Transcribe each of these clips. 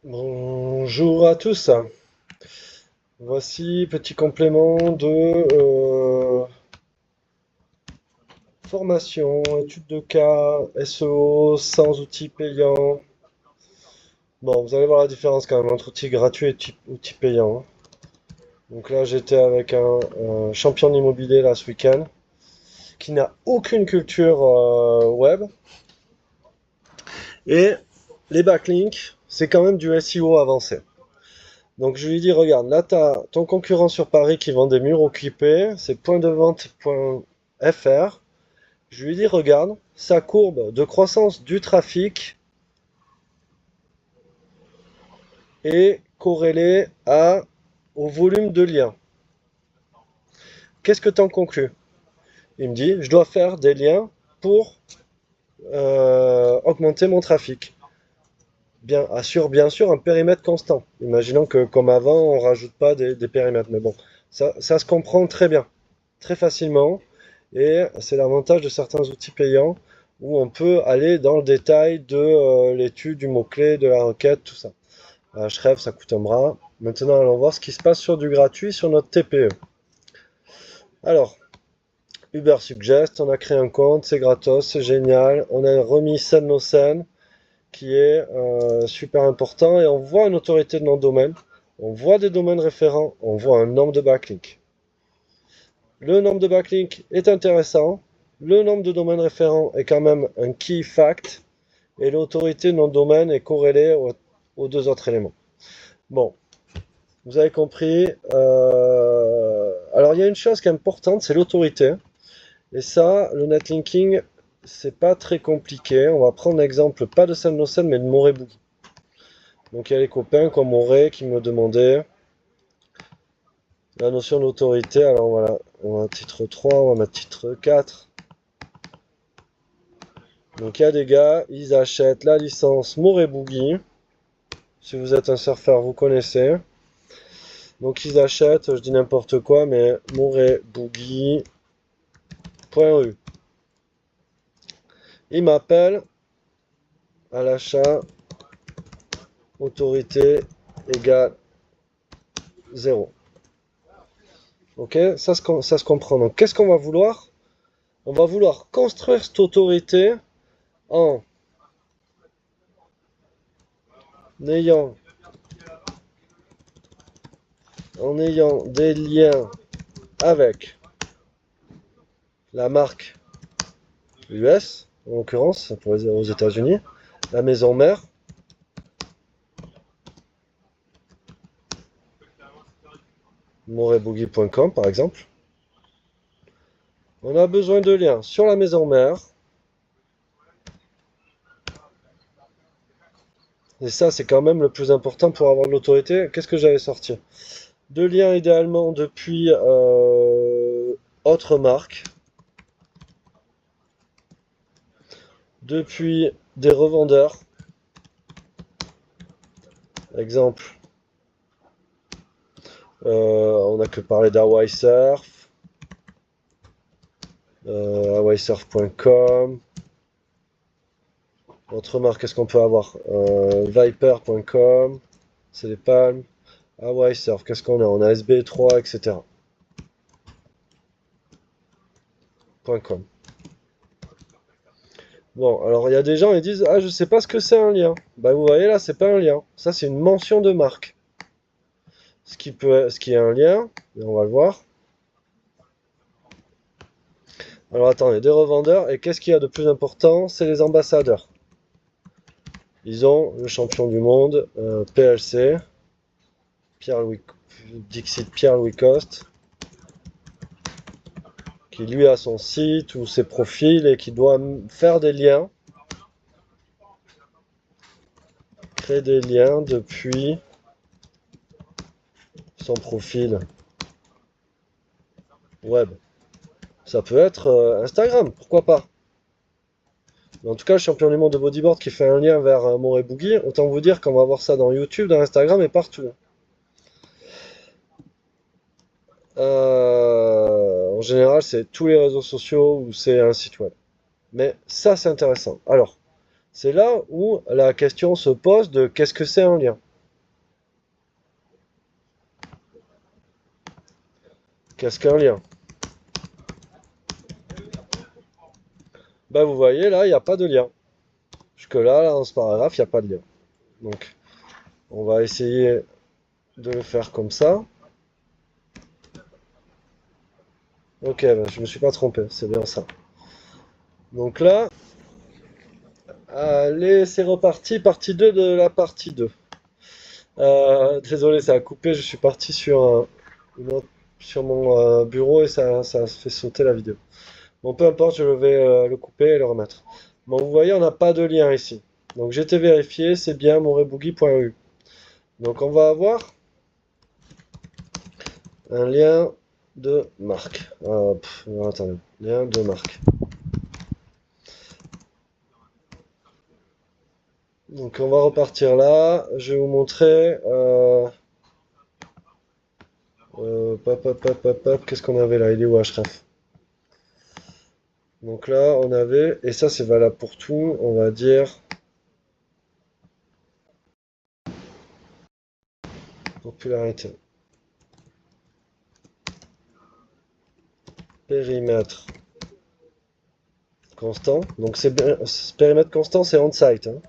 Bonjour à tous. Voici petit complément de formation, étude de cas, SEO, sans outils payants. Bon, vous allez voir la différence quand même entre outils gratuits et outils payants, hein. Donc là, j'étais avec un champion immobilier là ce week-end qui n'a aucune culture web. Et les backlinks, c'est quand même du SEO avancé. Donc je lui dis, regarde, là tu as ton concurrent sur Paris qui vend des murs occupés, c'est pointdevente.fr. Je lui dis, regarde, sa courbe de croissance du trafic est corrélée au volume de liens. Qu'est-ce que tu en conclus? Il me dit, je dois faire des liens pour augmenter mon trafic. Assure bien sûr un périmètre constant. Imaginons que comme avant, on rajoute pas des périmètres. Mais bon, ça se comprend très bien, très facilement. Et c'est l'avantage de certains outils payants où on peut aller dans le détail de l'étude du mot-clé, de la requête, tout ça. Href, ça coûte un bras. Maintenant, allons voir ce qui se passe sur du gratuit sur notre TPE. Alors, Uber Suggest, on a créé un compte, c'est gratos, c'est génial. On a remis SendNoSend qui est super important et on voit une autorité de nom de domaine, on voit des domaines référents, on voit un nombre de backlinks. Le nombre de backlinks est intéressant, le nombre de domaines référents est quand même un key fact et l'autorité de nom de domaine est corrélée aux deux autres éléments. Bon, vous avez compris. Alors il y a une chose qui est importante, c'est l'autorité. Et ça, le netlinking, c'est pas très compliqué. On va prendre l'exemple pas de SendNoSend mais de Moreboogie. Donc il y a les copains comme Auré qui me demandaient la notion d'autorité. Alors voilà, on va titre 3, on va mettre titre 4. Donc il y a des gars, ils achètent la licence Moreboogie. Si vous êtes un surfeur, vous connaissez. Donc ils achètent, je dis n'importe quoi, mais moreboogie.eu. Ils m'appellent à l'achat, autorité égale 0. Ok, ça se comprend. Donc qu'est-ce qu'on va vouloir? On va vouloir construire cette autorité en ayant, des liens avec la marque US, en l'occurrence, pour aux États-Unis, la maison mère, moreboogie.com par exemple. On a besoin de liens sur la maison mère. Et ça, c'est quand même le plus important pour avoir de l'autorité. Qu'est-ce que j'avais sorti? Deux liens idéalement depuis autre marque, depuis des revendeurs. Exemple, on n'a que parlé d'Hawaii Surf, hawaiisurf.com. Autre marque, qu'est-ce qu'on peut avoir? Viper.com, c'est les palmes. Hawaii Surf, qu'est-ce qu'on a? On a SB3, etc. .com. Bon, alors il y a des gens qui disent, ah, je sais pas ce que c'est un lien. Bah, vous voyez là, c'est pas un lien. Ça, c'est une mention de marque. Ce qui est un lien, et on va le voir. Alors attendez, des revendeurs, et qu'est-ce qu'il y a de plus important? C'est les ambassadeurs. Ils ont le champion du monde, PLC, Dixit Pierre-Louis Coste, qui lui a son site ou ses profils et qui doit faire des liens, créer des liens depuis son profil web. Ça peut être Instagram, pourquoi pas. Mais en tout cas, le champion du monde de bodyboard qui fait un lien vers Moreboogie, autant vous dire qu'on va voir ça dans YouTube, dans Instagram et partout. En général, c'est tous les réseaux sociaux ou c'est un site web. Mais ça, c'est intéressant. Alors, c'est là où la question se pose de qu'est-ce que c'est un lien. Qu'est-ce qu'un lien? Bah vous voyez là, il n'y a pas de lien. Jusque là, dans ce paragraphe, il n'y a pas de lien. Donc on va essayer de le faire comme ça. Ok, bah, je me suis pas trompé, c'est bien ça. Donc là, allez, c'est reparti, partie 2 de la partie 2. Désolé, ça a coupé, je suis parti sur, sur mon bureau et ça a fait sauter la vidéo. Bon, peu importe, je vais le couper et le remettre. Bon, vous voyez, on n'a pas de lien ici. Donc j'ai été vérifié, c'est bien moreboogie.eu. Donc on va avoir un lien de marque. Attendez, lien de marque. Donc on va repartir là. Je vais vous montrer. Qu'est-ce qu'on avait là? Il est où Ashraf? Donc là, on avait, et ça c'est valable pour tout, on va dire popularité. Périmètre constant. Donc périmètre constant, c'est on-site, hein.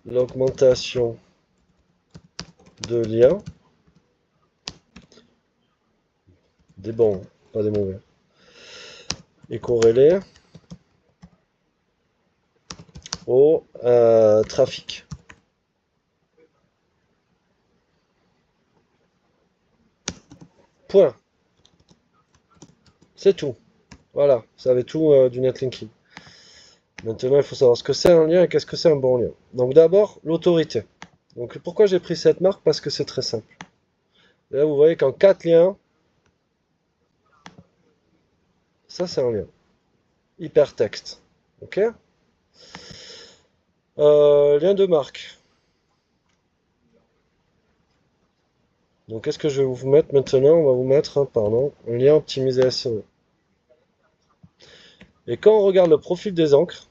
L'augmentation de liens, des bons, pas des mauvais, est corrélée au trafic. Point. C'est tout. Voilà, vous savez tout du netlinking. Maintenant, il faut savoir ce que c'est un lien et qu'est-ce que c'est un bon lien. Donc d'abord, l'autorité. Donc pourquoi j'ai pris cette marque? Parce que c'est très simple. Et là, vous voyez qu'en 4 liens, ça c'est un lien. Hypertexte. Ok? Lien de marque. Donc qu'est-ce que je vais vous mettre maintenant? On va vous mettre, pardon, un lien optimisé SEO. Et quand on regarde le profil des encres,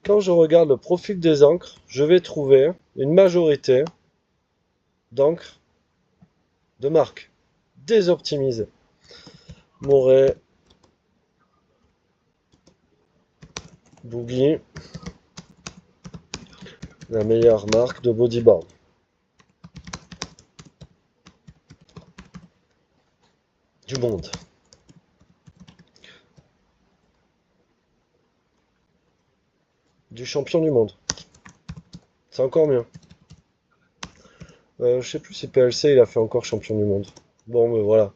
quand je regarde le profil des encres, je vais trouver une majorité d'encres de marque désoptimisées. Moret, Boogie, la meilleure marque de bodyboard du monde. Du champion du monde. C'est encore mieux. Je sais plus si PLC il a fait encore champion du monde. Bon, mais voilà.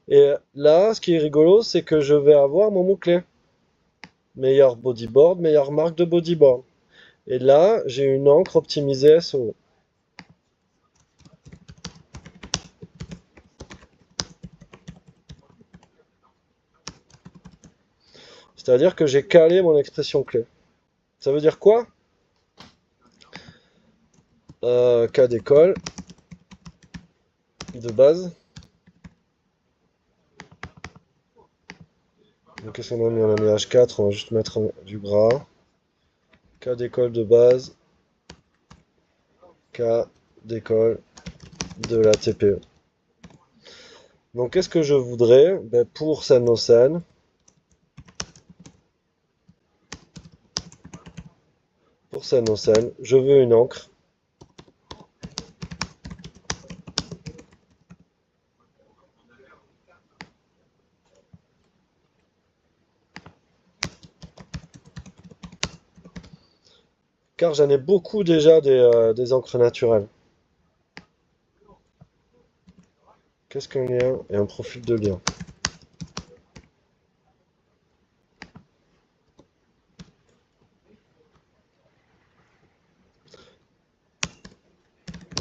Et là, ce qui est rigolo, c'est que je vais avoir mon mot-clé. Meilleur bodyboard, meilleure marque de bodyboard. Et là, j'ai une encre optimisée SEO. C'est-à-dire que j'ai calé mon expression clé. Ça veut dire quoi? Cas d'école de base. Donc qu'est-ce qu'on a mis? On a mis H4, on va juste mettre du gras. Cas d'école de base. Cas d'école de la TPE. Donc qu'est-ce que je voudrais? Ben, pour Sanosan, je veux une encre car j'en ai beaucoup déjà des encres naturelles. Qu'est-ce qu'un lien et un profil de lien?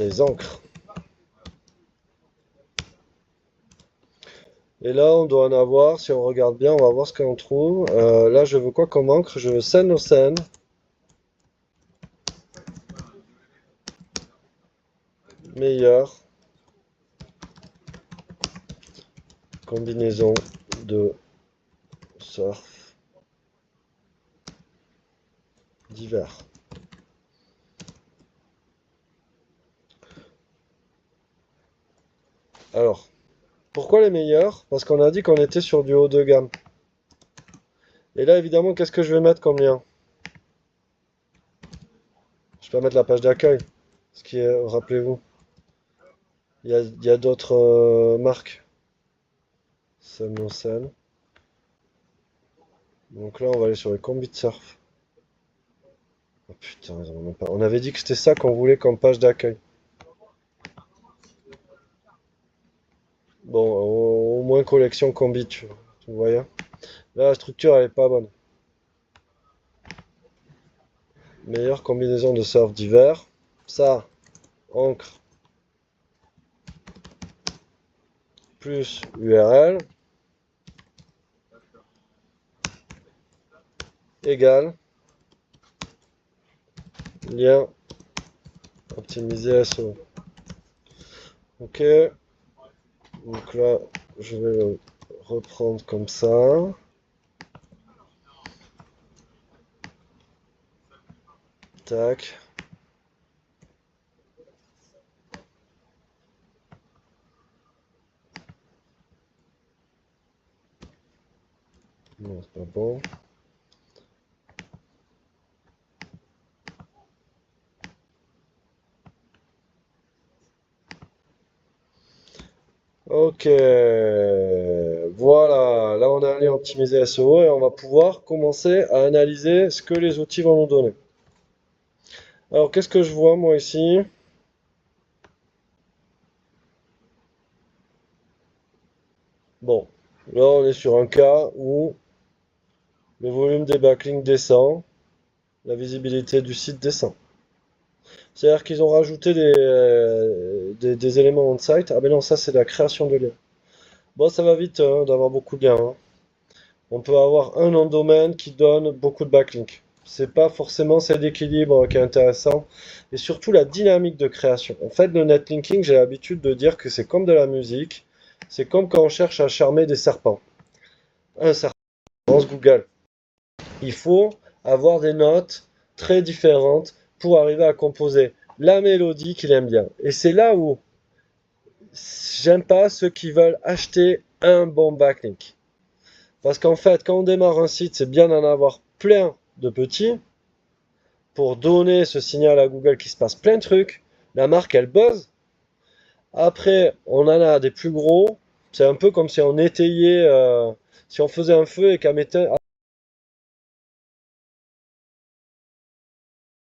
Les encres. Et là, on doit en avoir, si on regarde bien, on va voir ce qu'on trouve. Là, je veux quoi comme encre? Je veux Sanosan. Meilleure combinaison de surf divers. Alors, pourquoi les meilleurs? Parce qu'on a dit qu'on était sur du haut de gamme. Et là, évidemment, qu'est-ce que je vais mettre comme lien? Je vais mettre la page d'accueil. Ce qui est, rappelez-vous, il y a d'autres marques. Sunocell. Donc là, on va aller sur les combis de surf. Oh putain, ils en ont même pas. On avait dit que c'était ça qu'on voulait comme page d'accueil. Bon, au moins collection combi, tu voyais. Là, la structure, elle est pas bonne. Meilleure combinaison de surf d'hiver. Ça, encre plus URL égale lien optimisé SEO. Ok, donc là, je vais le reprendre comme ça. Tac. Non, c'est pas bon. Ok, voilà, là on a allé optimiser SEO et on va pouvoir commencer à analyser ce que les outils vont nous donner. Alors qu'est-ce que je vois moi ici? Bon, là on est sur un cas où le volume des backlinks descend, la visibilité du site descend. C'est-à-dire qu'ils ont rajouté des éléments on-site. Ah mais non, ça c'est la création de liens. Bon, ça va vite hein, d'avoir beaucoup de liens, hein. On peut avoir un nom de domaine qui donne beaucoup de backlinks. C'est pas forcément cet équilibre qui est intéressant. Et surtout la dynamique de création. En fait, le netlinking, j'ai l'habitude de dire que c'est comme de la musique. C'est comme quand on cherche à charmer des serpents. Un serpent, dans ce Google. Il faut avoir des notes très différentes pour arriver à composer la mélodie qu'il aime bien. Et c'est là où j'aime pas ceux qui veulent acheter un bon backlink. Parce qu'en fait, quand on démarre un site, c'est bien d'en avoir plein de petits pour donner ce signal à Google qu'il se passe plein de trucs. La marque, elle buzz. Après, on en a des plus gros. C'est un peu comme si on étayait, si on faisait un feu et qu'à